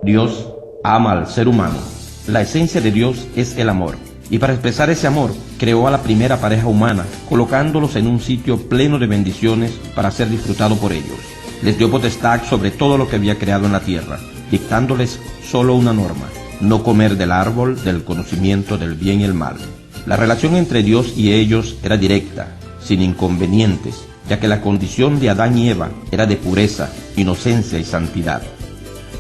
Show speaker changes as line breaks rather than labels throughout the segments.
Dios ama al ser humano. La esencia de Dios es el amor. Y para expresar ese amor, creó a la primera pareja humana, colocándolos en un sitio pleno de bendiciones para ser disfrutado por ellos. Les dio potestad sobre todo lo que había creado en la tierra, dictándoles solo una norma: no comer del árbol del conocimiento del bien y el mal. La relación entre Dios y ellos era directa, sin inconvenientes, ya que la condición de Adán y Eva era de pureza, inocencia y santidad.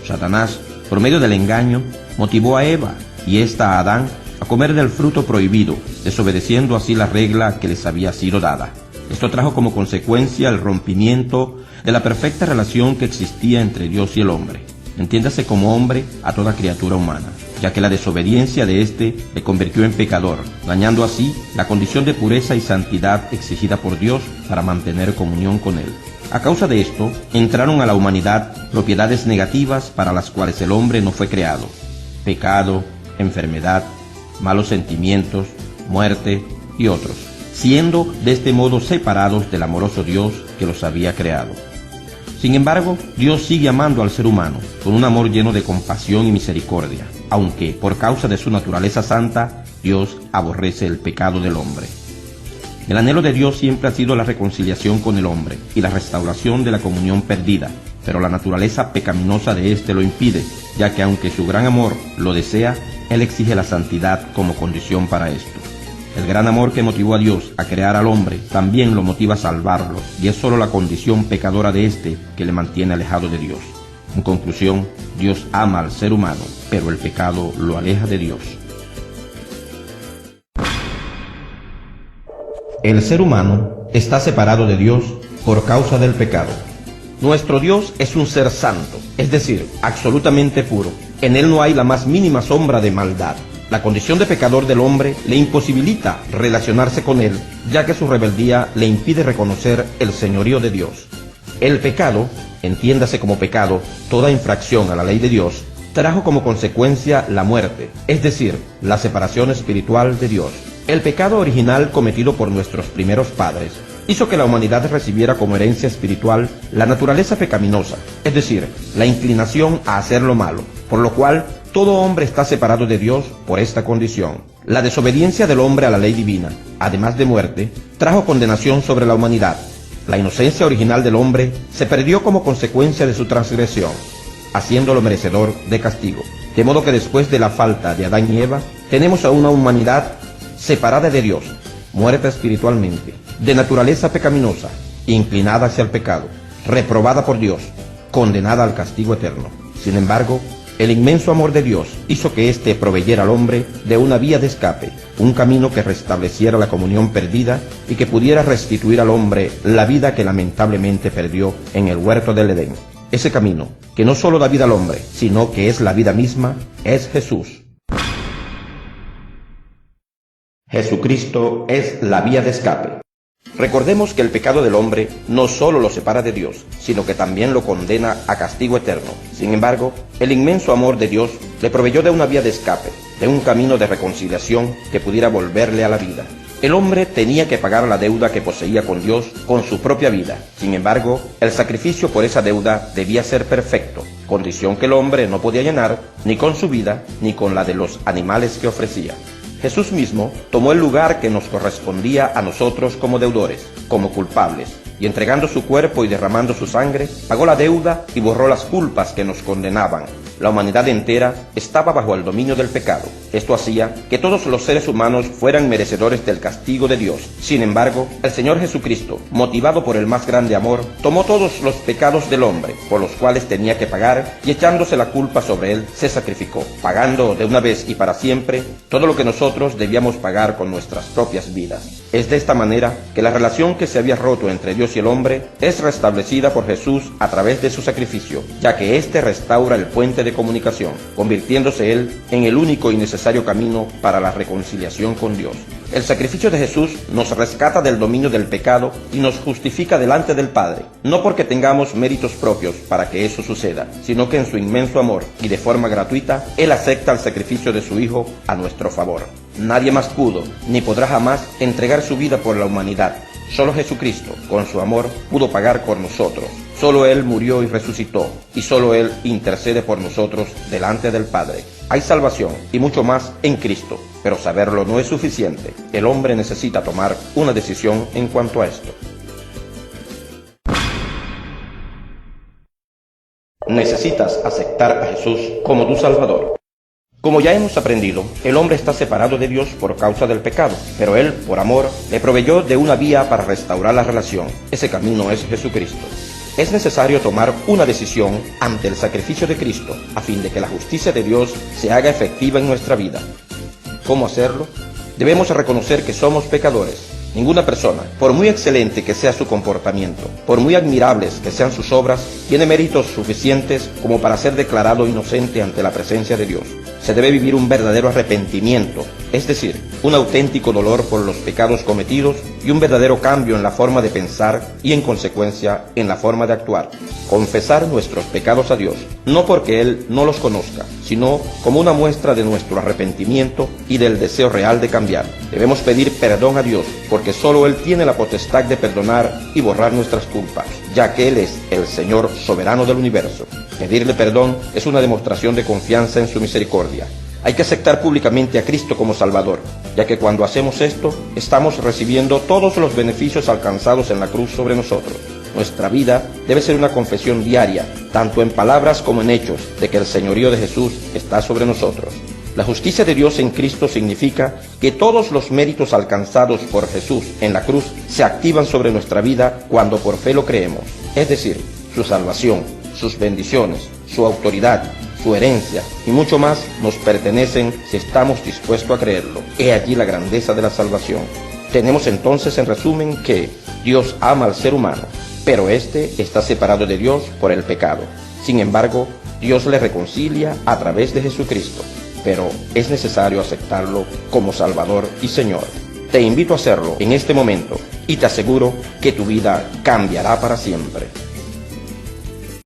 Satanás, por medio del engaño, motivó a Eva y ésta a Adán a comer del fruto prohibido, desobedeciendo así la regla que les había sido dada. Esto trajo como consecuencia el rompimiento de la perfecta relación que existía entre Dios y el hombre. Entiéndase como hombre a toda criatura humana, ya que la desobediencia de éste le convirtió en pecador, dañando así la condición de pureza y santidad exigida por Dios para mantener comunión con él. A causa de esto, entraron a la humanidad propiedades negativas para las cuales el hombre no fue creado: pecado, enfermedad, malos sentimientos, muerte y otros, siendo de este modo separados del amoroso Dios que los había creado. Sin embargo, Dios sigue amando al ser humano con un amor lleno de compasión y misericordia, aunque por causa de su naturaleza santa, Dios aborrece el pecado del hombre. El anhelo de Dios siempre ha sido la reconciliación con el hombre y la restauración de la comunión perdida, pero la naturaleza pecaminosa de éste lo impide, ya que aunque su gran amor lo desea, Él exige la santidad como condición para esto. El gran amor que motivó a Dios a crear al hombre también lo motiva a salvarlo, y es solo la condición pecadora de éste que le mantiene alejado de Dios. En conclusión, Dios ama al ser humano, pero el pecado lo aleja de Dios. El ser humano está separado de Dios por causa del pecado. Nuestro Dios es un ser santo, es decir, absolutamente puro. En él no hay la más mínima sombra de maldad. La condición de pecador del hombre le imposibilita relacionarse con él, ya que su rebeldía le impide reconocer el señorío de Dios. El pecado, entiéndase como pecado toda infracción a la ley de Dios, trajo como consecuencia la muerte, es decir, la separación espiritual de Dios. El pecado original cometido por nuestros primeros padres hizo que la humanidad recibiera como herencia espiritual la naturaleza pecaminosa, es decir, la inclinación a hacer lo malo, por lo cual todo hombre está separado de Dios por esta condición. La desobediencia del hombre a la ley divina, además de muerte, trajo condenación sobre la humanidad. La inocencia original del hombre se perdió como consecuencia de su transgresión, haciéndolo merecedor de castigo. De modo que después de la falta de Adán y Eva, tenemos a una humanidad separada de Dios, muerta espiritualmente, de naturaleza pecaminosa, inclinada hacia el pecado, reprobada por Dios, condenada al castigo eterno. Sin embargo, el inmenso amor de Dios hizo que éste proveyera al hombre de una vía de escape, un camino que restableciera la comunión perdida y que pudiera restituir al hombre la vida que lamentablemente perdió en el huerto del Edén. Ese camino, que no solo da vida al hombre, sino que es la vida misma, es Jesús. Jesucristo es la vía de escape. Recordemos que el pecado del hombre no solo lo separa de Dios, sino que también lo condena a castigo eterno. Sin embargo, el inmenso amor de Dios le proveyó de una vía de escape, de un camino de reconciliación que pudiera volverle a la vida. El hombre tenía que pagar la deuda que poseía con Dios con su propia vida. Sin embargo, el sacrificio por esa deuda debía ser perfecto, condición que el hombre no podía llenar ni con su vida ni con la de los animales que ofrecía. Jesús mismo tomó el lugar que nos correspondía a nosotros como deudores, como culpables, y entregando su cuerpo y derramando su sangre, pagó la deuda y borró las culpas que nos condenaban. La humanidad entera estaba bajo el dominio del pecado. Esto hacía que todos los seres humanos fueran merecedores del castigo de Dios. Sin embargo, el Señor Jesucristo, motivado por el más grande amor, tomó todos los pecados del hombre, por los cuales tenía que pagar, y echándose la culpa sobre él, se sacrificó, pagando de una vez y para siempre todo lo que nosotros debíamos pagar con nuestras propias vidas. Es de esta manera que la relación que se había roto entre Dios y el hombre es restablecida por Jesús a través de su sacrificio, ya que éste restaura el puente de comunicación, convirtiéndose él en el único y necesario camino para la reconciliación con Dios. El sacrificio de Jesús nos rescata del dominio del pecado y nos justifica delante del Padre, no porque tengamos méritos propios para que eso suceda, sino que en su inmenso amor y de forma gratuita, Él acepta el sacrificio de su Hijo a nuestro favor. Nadie más pudo, ni podrá jamás entregar su vida por la humanidad. Solo Jesucristo, con su amor, pudo pagar por nosotros. Solo Él murió y resucitó, y solo Él intercede por nosotros delante del Padre. Hay salvación y mucho más en Cristo, pero saberlo no es suficiente. El hombre necesita tomar una decisión en cuanto a esto. Necesitas aceptar a Jesús como tu Salvador. Como ya hemos aprendido, el hombre está separado de Dios por causa del pecado, pero Él, por amor, le proveyó de una vía para restaurar la relación. Ese camino es Jesucristo. Es necesario tomar una decisión ante el sacrificio de Cristo, a fin de que la justicia de Dios se haga efectiva en nuestra vida. ¿Cómo hacerlo? Debemos reconocer que somos pecadores. Ninguna persona, por muy excelente que sea su comportamiento, por muy admirables que sean sus obras, tiene méritos suficientes como para ser declarado inocente ante la presencia de Dios. Se debe vivir un verdadero arrepentimiento, es decir, un auténtico dolor por los pecados cometidos y un verdadero cambio en la forma de pensar y en consecuencia en la forma de actuar. Confesar nuestros pecados a Dios, no porque Él no los conozca, sino como una muestra de nuestro arrepentimiento y del deseo real de cambiar. Debemos pedir perdón a Dios, porque solo Él tiene la potestad de perdonar y borrar nuestras culpas, ya que Él es el Señor soberano del universo. Pedirle perdón es una demostración de confianza en su misericordia. Hay que aceptar públicamente a Cristo como Salvador, ya que cuando hacemos esto, estamos recibiendo todos los beneficios alcanzados en la cruz sobre nosotros. Nuestra vida debe ser una confesión diaria, tanto en palabras como en hechos, de que el señorío de Jesús está sobre nosotros. La justicia de Dios en Cristo significa que todos los méritos alcanzados por Jesús en la cruz se activan sobre nuestra vida cuando por fe lo creemos, es decir, su salvación, sus bendiciones, su autoridad, su herencia y mucho más nos pertenecen si estamos dispuestos a creerlo. He allí la grandeza de la salvación. Tenemos entonces en resumen que Dios ama al ser humano, pero éste está separado de Dios por el pecado. Sin embargo, Dios le reconcilia a través de Jesucristo, pero es necesario aceptarlo como Salvador y Señor. Te invito a hacerlo en este momento y te aseguro que tu vida cambiará para siempre.